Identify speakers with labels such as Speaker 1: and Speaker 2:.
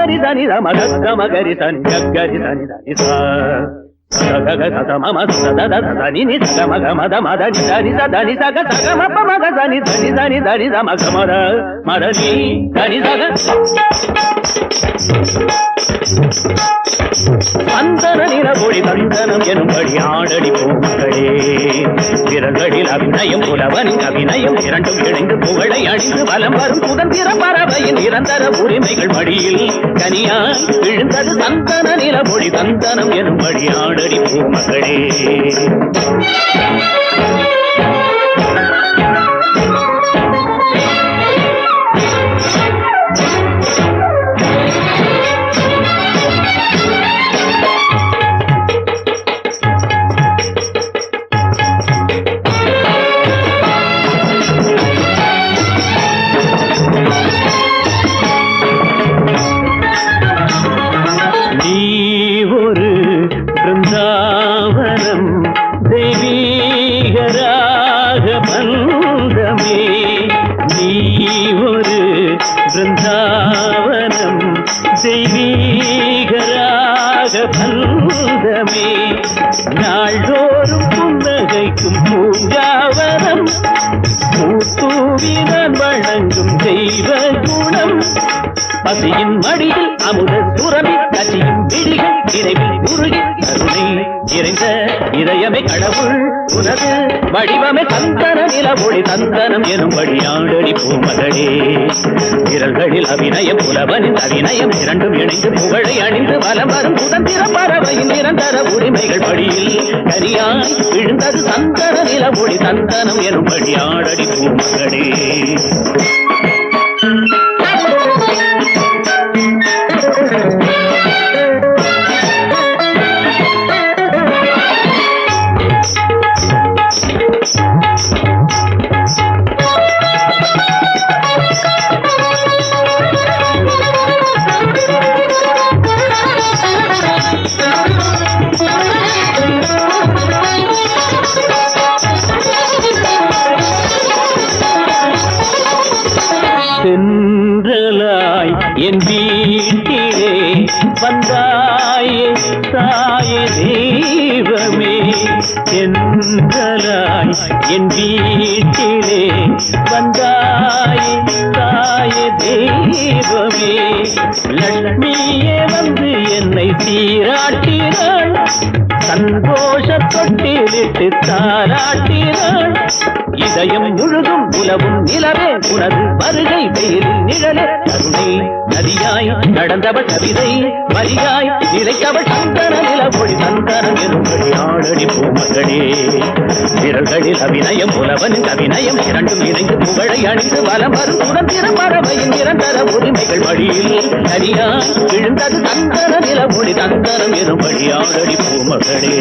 Speaker 1: గరి దని రమ గమ గరి సని గరి సని దని సా సగ సద మమ సద ద దని ని సగ మగ మద మద ని దని స దని సగ సగ మప మగ దని దని దని దని ద మగ మద మద ని దని సగ சந்தன நிலவொளி சந்தனம் எனும்படி ஆடடி பூமகளே விரல்களில் அபிநயம் புலவனின் அபிநயம் இரண்டும் இணைந்து புகழை அணிந்து வலம் வரும் சுதந்திர பறவையின் நிரந்தர உரிமைகள் மடியில் கனியாய் விழுந்தது சந்தன நிலவொளி சந்தனம் எனும்படி ஆடடி பூமகளே பிருந்தாவனம் தெய்வீகராக பந்தமே நாள்தோறும் புன்னகைக்கும் பூங்காவனம் பூத்தூவினான் வழங்கும் தெய்வ குணம் பசியின் மடியில் அமுத சுரமி கசியும் விழிகள் நினைவில் உருகி கருணை நிறைந்த இதயமே கடவுள் உனது வடிவமே சந்தன நிலவொளி சந்தனம் எனும்படி ஆடடி பூமகளே விரல்களில் அபிநயம் புலவனின் அபிநயம் இரண்டும் இணைந்து புகழை அணிந்து வலம் வரும் சுதந்திர பறவையின் நிரந்தர உரிமைகள் படியில் கரியாய் விழுந்தது சந்தன நிலவொளி சந்தனம் எனும்படி ஆடடி பூமகளே சென்றலாய் என் வீட்டிலே வந்தாயே தாயே தெய்வமே சென்றலாய் என் வீட்டிலே வந்தாயே தாயே தெய்வமே லட்சுமியே வந்து என்னை சீராட்டினாள் சந்தோஷ தொட்டிலிட்டு தாராட்டினாள் இதயம் முழுதும் உலவும் நிலவே உனது வருகை வெயிலில் நிழலே கருணை நதியாய் நடந்தவள் கவிதை வரியாய் நிலைத்தவள் சந்தன நிலவொளி சந்தனம் எனும்படி ஆடடி பூமகளே விரல்களில் அபிநயம் புலவனின் அபிநயம் இரண்டும் இணைந்து புகழை அணிந்து வலம் வரும் சுதந்திர பறவையின் நிரந்தர உரிமைகள் வழியில் நதியாய் விழுந்தது சந்தன நிலவொளி சந்தனம் எனும்படி ஆடடி பூமகளே